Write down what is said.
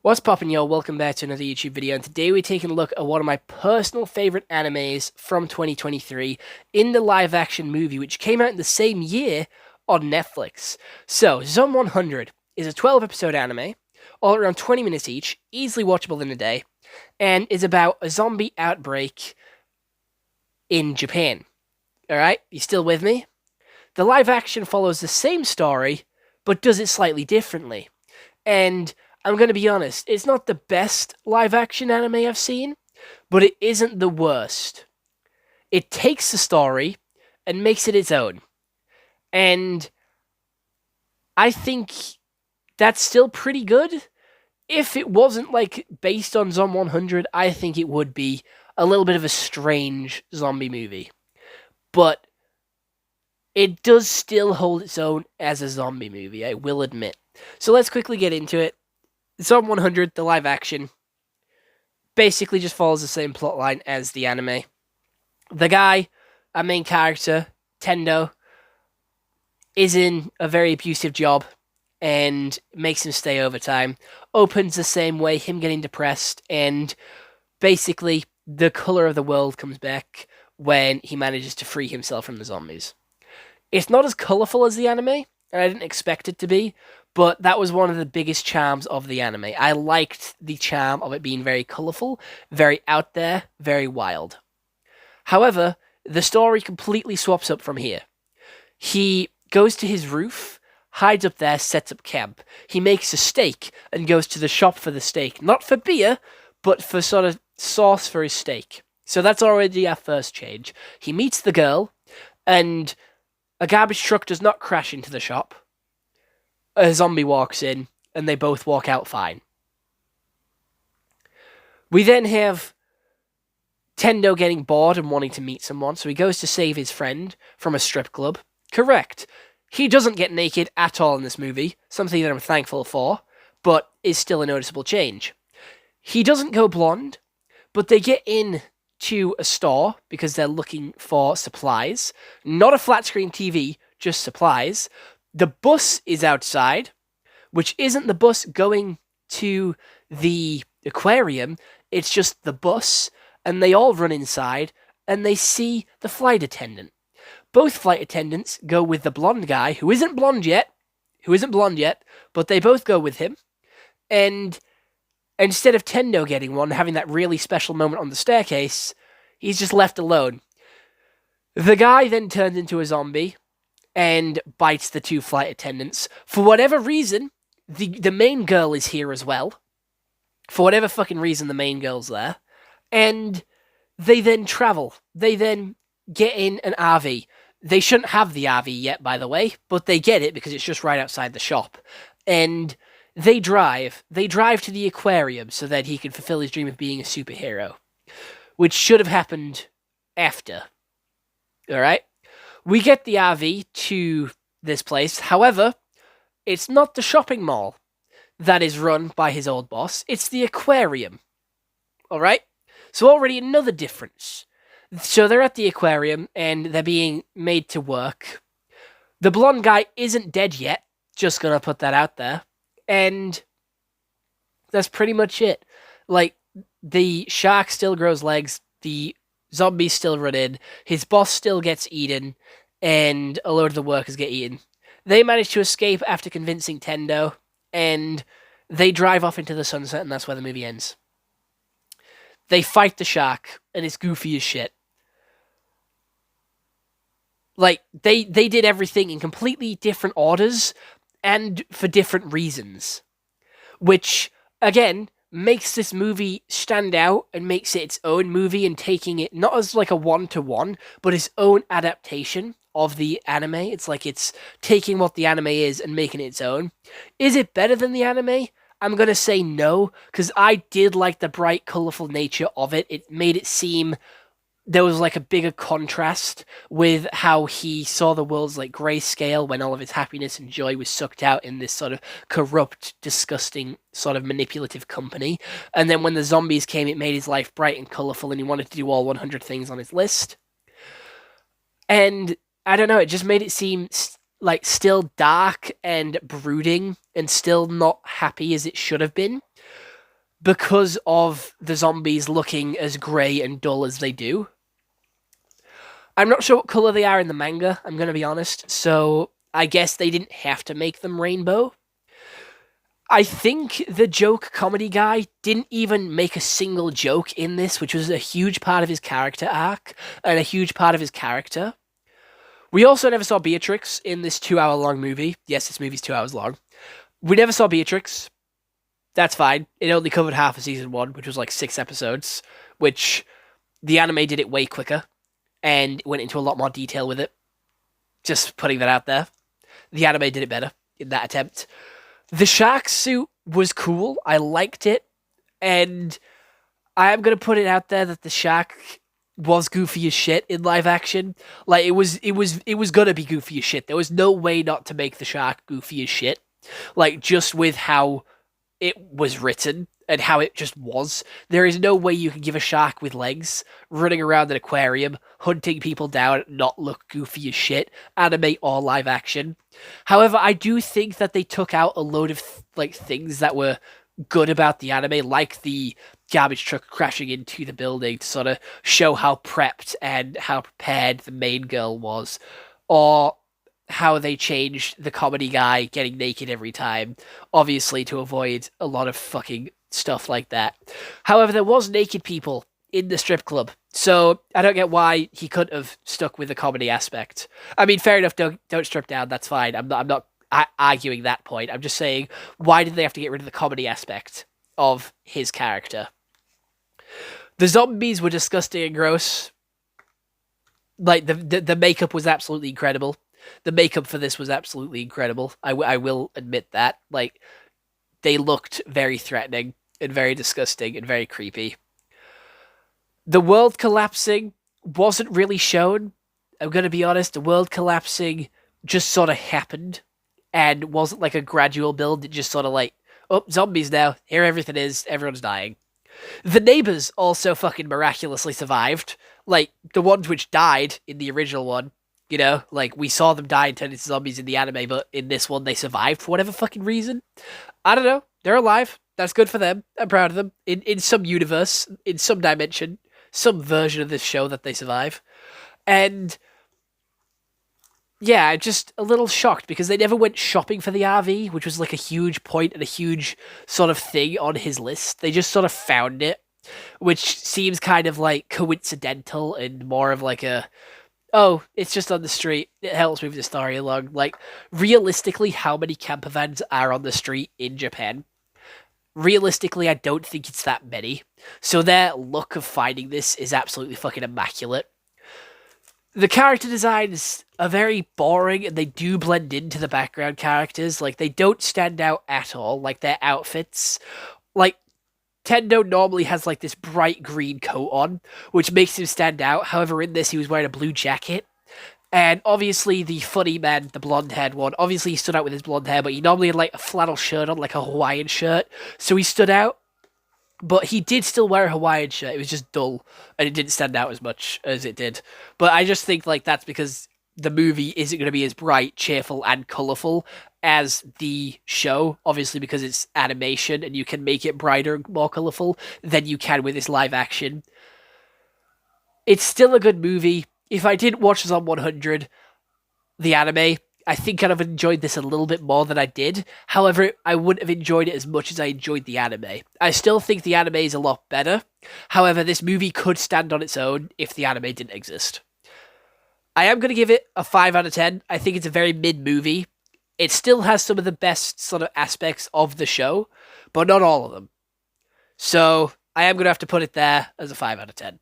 What's poppin', yo? Welcome back to another YouTube video, and today we're taking a look at one of my personal favorite animes from 2023 in the live-action movie, which came out in the same year on Netflix. So, Zom 100 is a 12-episode anime, all around 20 minutes each, easily watchable in a day, and is about a zombie outbreak in Japan. Alright, you still with me? The live-action follows the same story, but does it slightly differently. And I'm going to be honest, it's not the best live-action anime I've seen, but it isn't the worst. It takes the story and makes it its own. And I think that's still pretty good. If it wasn't, based on Zom 100, I think it would be a little bit of a strange zombie movie. But it does still hold its own as a zombie movie, I will admit. So let's quickly get into it. Zom 100, the live action, basically just follows the same plotline as the anime. The guy, our main character, Tendo, is in a very abusive job and makes him stay overtime. Opens the same way, him getting depressed, and basically the color of the world comes back when he manages to free himself from the zombies. It's not as colorful as the anime, and I didn't expect it to be, but that was one of the biggest charms of the anime. I liked the charm of it being very colorful, very out there, very wild. However, the story completely swaps up from here. He goes to his roof, hides up there, sets up camp. He makes a steak and goes to the shop for the steak. Not for beer, but for sort of sauce for his steak. So that's already our first change. He meets the girl, and a garbage truck does not crash into the shop. A zombie walks in, and they both walk out fine. We then have Tendo getting bored and wanting to meet someone, so he goes to save his friend from a strip club. Correct. He doesn't get naked at all in this movie, something that I'm thankful for, but is still a noticeable change. He doesn't go blonde, but they get in to a store because they're looking for supplies. Not a flat screen TV, just supplies. The bus is outside, which isn't the bus going to the aquarium. It's just the bus, and they all run inside, and they see the flight attendant. Both flight attendants go with the blonde guy, who isn't blonde yet, but they both go with him. And instead of Tendo getting one, having that really special moment on the staircase, he's just left alone. The guy then turns into a zombie and bites the two flight attendants. For whatever reason, the main girl is here as well. For whatever fucking reason, the main girl's there. And they then travel. They then get in an RV. They shouldn't have the RV yet, by the way, but they get it because it's just right outside the shop. And they drive. They drive to the aquarium so that he can fulfill his dream of being a superhero, which should have happened after. Alright? We get the RV to this place. However, it's not the shopping mall that is run by his old boss. It's the aquarium. Alright? So already another difference. So they're at the aquarium, and they're being made to work. The blonde guy isn't dead yet. Just gonna put that out there. And that's pretty much it. The shark still grows legs. The zombies still run in. His boss still gets eaten. And a load of the workers get eaten. They manage to escape after convincing Tendo. And they drive off into the sunset, and that's where the movie ends. They fight the shark, and it's goofy as shit. They did everything in completely different orders and for different reasons. Which, again, makes this movie stand out and makes it its own movie and taking it not as a one-to-one, but its own adaptation of the anime. It's it's taking what the anime is and making it its own. Is it better than the anime? I'm going to say no, because I did like the bright, colorful nature of it. It made it seem there was a bigger contrast with how he saw the world's grayscale when all of his happiness and joy was sucked out in this sort of corrupt, disgusting, sort of manipulative company. And then when the zombies came, it made his life bright and colorful, and he wanted to do all 100 things on his list. And I don't know, it just made it seem still dark and brooding and still not happy as it should have been. because of the zombies looking as grey and dull as they do. I'm not sure what colour they are in the manga, I'm going to be honest, so I guess they didn't have to make them rainbow. I think the joke comedy guy didn't even make a single joke in this, which was a huge part of his character arc and a huge part of his character. We also never saw Beatrix in this 2 hour long movie. Yes, this movie's 2 hours long. We never saw Beatrix. That's fine. It only covered half of season 1, which was like 6 episodes, which the anime did it way quicker and went into a lot more detail with it. Just putting that out there. The anime did it better in that attempt. The shark suit was cool. I liked it. And I am going to put it out there that the shark was goofy as shit in live action. Like, it was going to be goofy as shit. There was no way not to make the shark goofy as shit. Like, just with how it was written and how it just was. There is no way you can give a shark with legs running around an aquarium, hunting people down, not look goofy as shit, anime or live action. However, I do think that they took out a load of things that were good about the anime, like the garbage truck crashing into the building to sort of show how prepped and how prepared the main girl was, or how they changed the comedy guy getting naked every time, obviously to avoid a lot of fucking stuff like that. However, there was naked people in the strip club, so I don't get why he couldn't have stuck with the comedy aspect. I mean, fair enough, don't strip down, that's fine. I'm not arguing that point. I'm just saying, why did they have to get rid of the comedy aspect of his character? The zombies were disgusting and gross. Like, the makeup was absolutely incredible. The makeup for this was absolutely incredible. I will admit that. Like, they looked very threatening and very disgusting and very creepy. The world collapsing wasn't really shown. I'm going to be honest. The world collapsing just sort of happened and wasn't like a gradual build. It just sort of like, oh, zombies now. Here everything is. Everyone's dying. The neighbors also fucking miraculously survived. Like, the ones which died in the original one. You know, like, we saw them die and turn into zombies in the anime, but in this one, they survived for whatever fucking reason. I don't know. They're alive. That's good for them. I'm proud of them. In some universe, in some dimension, some version of this show that they survive. And yeah, I'm just a little shocked because they never went shopping for the RV, which was like a huge point and a huge sort of thing on his list. They just sort of found it, which seems kind of like coincidental and more of like a, oh, it's just on the street. It helps move the story along. Like, realistically, how many camper vans are on the street in Japan? Realistically, I don't think it's that many. So their look of finding this is absolutely fucking immaculate. The character designs are very boring and they do blend into the background characters. Like, they don't stand out at all. Like, their outfits. Like, Tendo normally has like this bright green coat on, which makes him stand out. However, in this, he was wearing a blue jacket. And obviously, the funny man, the blonde-haired one, obviously he stood out with his blonde hair, but he normally had like a flannel shirt on, like a Hawaiian shirt. So he stood out. But he did still wear a Hawaiian shirt. It was just dull, and it didn't stand out as much as it did. But I just think like that's because the movie isn't going to be as bright, cheerful, and colourful as the show, obviously because it's animation and you can make it brighter and more colourful than you can with this live action. It's still a good movie. If I didn't watch Zom 100, the anime, I think I'd have enjoyed this a little bit more than I did. However, I wouldn't have enjoyed it as much as I enjoyed the anime. I still think the anime is a lot better. However, this movie could stand on its own if the anime didn't exist. I am going to give it a 5 out of 10. I think it's a very mid-movie. It still has some of the best sort of aspects of the show, but not all of them. So I am going to have to put it there as a 5 out of 10.